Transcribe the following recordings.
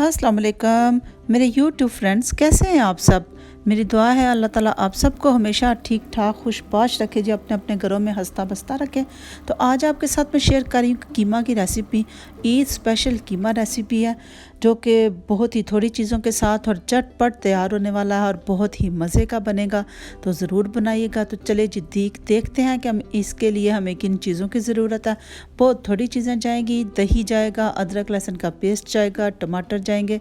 अस्सलाम वालेकुम मेरे यूट्यूब फ्रेंड्स, कैसे हैं आप सब। मेरी दुआ है अल्लाह ताला आप सबको हमेशा ठीक ठाक खुशबाश रखे, जो अपने अपने घरों में हंसता बसता रखे। तो आज आपके साथ मैं शेयर कर रही हूँ कीमा की रेसिपी। ईद स्पेशल कीमा रेसिपी है जो कि बहुत ही थोड़ी चीज़ों के साथ और झटपट तैयार होने वाला है और बहुत ही मज़े का बनेगा, तो ज़रूर बनाइएगा। तो चले जी देखते हैं कि हम इसके लिए हमें किन चीज़ों की ज़रूरत है। बहुत थोड़ी चीज़ें जाएंगी, दही जाएगा, अदरक लहसुन का पेस्ट जाएगा, टमाटर जाएंगे,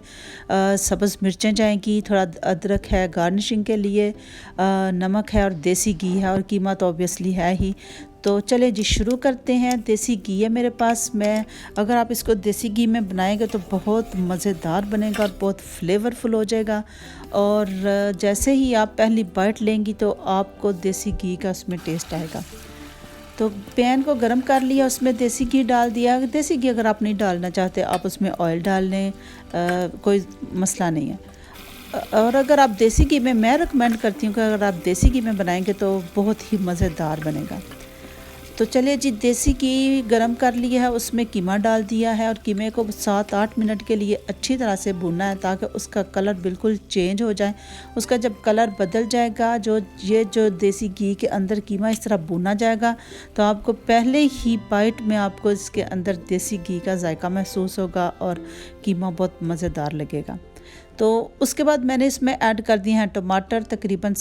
सब्ज़ मिर्चें जाएंगी, थोड़ा अदरक है गार्निशिंग के लिए, नमक है और देसी घी है, और कीमा तो ऑब्वियसली है ही। तो चले जी शुरू करते हैं। देसी घी है मेरे पास। अगर आप इसको देसी घी में बनाएंगे तो बहुत मज़ेदार बनेगा और बहुत फ्लेवरफुल हो जाएगा। और जैसे ही आप पहली बाइट लेंगी तो आपको देसी घी का उसमें टेस्ट आएगा। तो पैन को गर्म कर लिया, उसमें देसी घी डाल दिया। देसी घी अगर आप नहीं डालना चाहते आप उसमें ऑयल डाल लें, कोई मसला नहीं है। और अगर आप देसी घी में, मैं रिकमेंड करती हूँ कि अगर आप देसी घी में बनाएंगे तो बहुत ही मज़ेदार बनेगा। तो चलिए जी, देसी घी गरम कर लिया है, उसमें कीमा डाल दिया है और कीमे को 7-8 मिनट के लिए अच्छी तरह से भूनना है ताकि उसका कलर बिल्कुल चेंज हो जाए। उसका जब कलर बदल जाएगा, जो देसी घी के अंदर कीमा इस तरह भुना जाएगा, तो आपको पहले ही बाइट में आपको इसके अंदर देसी घी का जायका महसूस होगा और कीमा बहुत मज़ेदार लगेगा। तो उसके बाद मैंने इसमें ऐड कर दिए हैं टमाटर, तकरीबन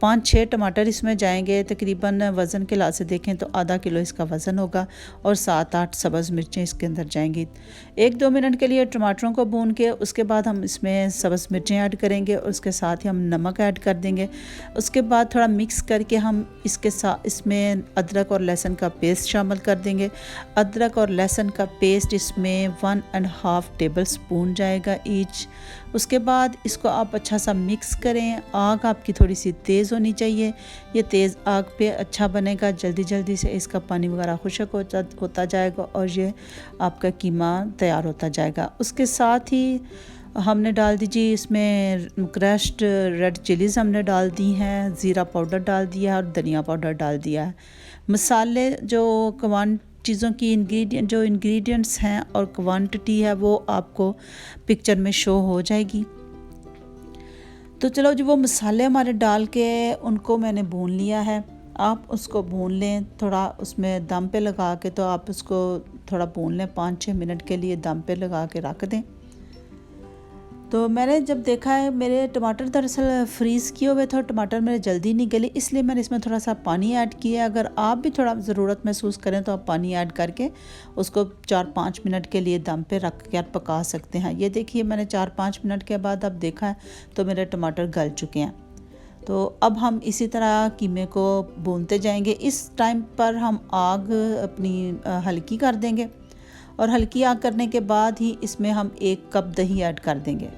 5-6 टमाटर इसमें जाएंगे। तकरीबन वज़न के लिहाज से देखें तो आधा किलो इसका वज़न होगा, और 7-8 सब्ज़ मिर्चें इसके अंदर जाएंगी। 1-2 मिनट के लिए टमाटरों को भून के उसके बाद हम इसमें सब्ज़ मिर्चें ऐड करेंगे और उसके साथ ही हम नमक ऐड कर देंगे। उसके बाद थोड़ा मिक्स करके हम इसमें अदरक और लहसुन का पेस्ट शामिल कर देंगे। अदरक और लहसुन का पेस्ट इसमें 1.5 टेबल स्पून जाएगा ईच। उसके बाद इसको आप अच्छा सा मिक्स करें। आग आपकी थोड़ी सी तेज़ होनी चाहिए, ये तेज़ आग पे अच्छा बनेगा। जल्दी जल्दी से इसका पानी वगैरह खुश्क होता जाएगा और ये आपका कीमा तैयार होता जाएगा। उसके साथ ही हमने डाल दीजिए इसमें क्रश्ड रेड चिलीज़ हमने डाल दी हैं, ज़ीरा पाउडर डाल दिया है और धनिया पाउडर डाल दिया है। मसाले चीज़ों की इंग्रेडिएंट्स हैं और क्वांटिटी है वो आपको पिक्चर में शो हो जाएगी। तो चलो जी, वो मसाले हमारे डाल के उनको मैंने भून लिया है। आप उसको भून लें, थोड़ा उसमें दम पे लगा के, तो आप उसको थोड़ा भून लें, 5-6 मिनट के लिए दम पे लगा के रख दें। तो मैंने जब देखा है मेरे टमाटर दरअसल फ्रीज़ किए हुए थे और टमाटर मेरे जल्दी नहीं गले, इसलिए मैंने इसमें थोड़ा सा पानी ऐड किया। अगर आप भी थोड़ा ज़रूरत महसूस करें तो आप पानी ऐड करके उसको 4-5 मिनट के लिए दम पे रख के आप पका सकते हैं। ये देखिए, मैंने 4-5 मिनट के बाद अब देखा है तो मेरे टमाटर गल चुके हैं। तो अब हम इसी तरह कीमे को भूनते जाएंगे। इस टाइम पर हम आग अपनी हल्की कर देंगे, और हल्की आग करने के बाद ही इसमें हम 1 कप दही ऐड कर देंगे।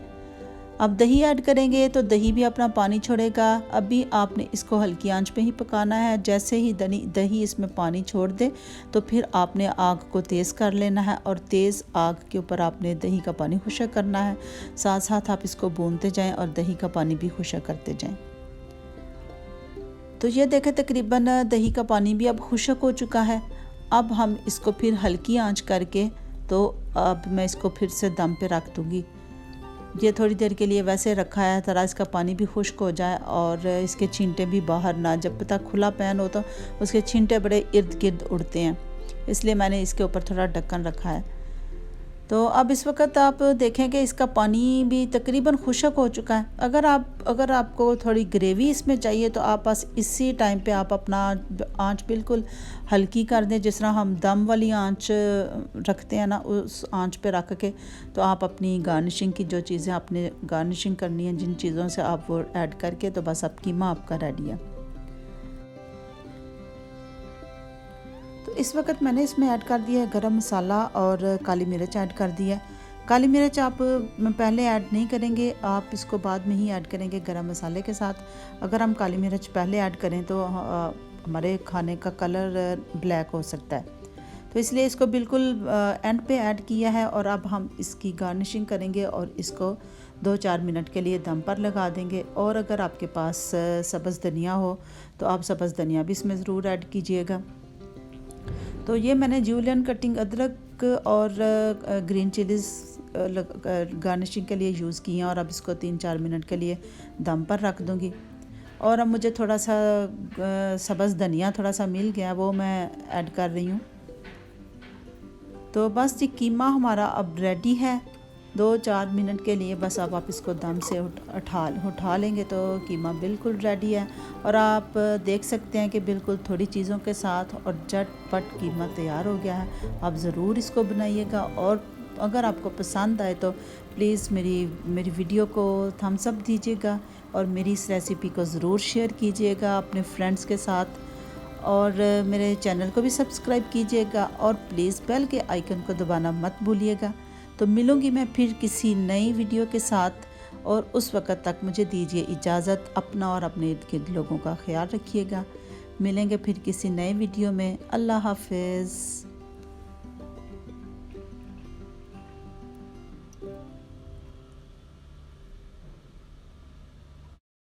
अब दही ऐड करेंगे तो दही भी अपना पानी छोड़ेगा। अभी आपने इसको हल्की आंच पे ही पकाना है। जैसे ही दही इसमें पानी छोड़ दे तो फिर आपने आग को तेज़ कर लेना है, और तेज़ आग के ऊपर आपने दही का पानी खुश्क करना है। साथ साथ आप इसको भूनते जाएं और दही का पानी भी खुश्क करते जाएं। तो ये देखें, तकरीबन दही का पानी भी अब खुश्क हो चुका है। अब हम इसको फिर हल्की आंच करके, तो अब मैं इसको फिर से दम पे रख दूँगी। ये थोड़ी देर के लिए वैसे रखा है ताकि इसका पानी भी खुश्क हो जाए और इसके छींटे भी बाहर ना, जब तक खुला पैन हो तो उसके छींटे बड़े इर्द गिर्द उड़ते हैं, इसलिए मैंने इसके ऊपर थोड़ा ढक्कन रखा है। तो अब इस वक्त आप देखें कि इसका पानी भी तकरीबन खुश्क हो चुका है। अगर आपको थोड़ी ग्रेवी इसमें चाहिए तो आप बस इसी टाइम पे आप अपना आंच बिल्कुल हल्की कर दें, जिस तरह हम दम वाली आंच रखते हैं ना, उस आंच पे रख के तो आप अपनी गार्निशिंग की जो चीज़ें आपने गार्निशिंग करनी है, जिन चीज़ों से आप वो ऐड करके, तो बस अब कीमा आपका रेडी है। तो इस वक्त मैंने इसमें ऐड कर दिया है गरम मसाला और काली मिर्च ऐड कर दिया है। काली मिर्च आप पहले ऐड नहीं करेंगे, आप इसको बाद में ही ऐड करेंगे गरम मसाले के साथ। अगर हम काली मिर्च पहले ऐड करें तो हमारे खाने का कलर ब्लैक हो सकता है, तो इसलिए इसको बिल्कुल एंड पे ऐड किया है। और अब हम इसकी गार्निशिंग करेंगे और इसको 2-4 मिनट के लिए दम पर लगा देंगे। और अगर आपके पास सब्ज़ धनिया हो तो आप सब्ज़ धनिया भी इसमें ज़रूर ऐड कीजिएगा। तो ये मैंने जूलियन कटिंग अदरक और ग्रीन चिलीज़ गार्निशिंग के लिए यूज़ की हैं और अब इसको 3-4 मिनट के लिए दम पर रख दूँगी। और अब मुझे थोड़ा सा सब्ज़ धनिया थोड़ा सा मिल गया, वो मैं ऐड कर रही हूँ। तो बस ये कीमा हमारा अब रेडी है। 2-4 मिनट के लिए बस अब आप इसको दम से उठा लेंगे तो कीमा बिल्कुल रेडी है। और आप देख सकते हैं कि बिल्कुल थोड़ी चीज़ों के साथ और झटपट कीमा तैयार हो गया है। आप ज़रूर इसको बनाइएगा और अगर आपको पसंद आए तो प्लीज़ मेरी वीडियो को थम्स अप दीजिएगा और मेरी इस रेसिपी को ज़रूर शेयर कीजिएगा अपने फ्रेंड्स के साथ। और मेरे चैनल को भी सब्सक्राइब कीजिएगा और प्लीज़ बेल के आइकन को दबाना मत भूलिएगा। तो मिलूँगी मैं फिर किसी नई वीडियो के साथ, और उस वक़्त तक मुझे दीजिए इजाज़त। अपना और अपने इर्द गिर्द लोगों का ख्याल रखिएगा। मिलेंगे फिर किसी नए वीडियो में। अल्लाह हाफ़िज़।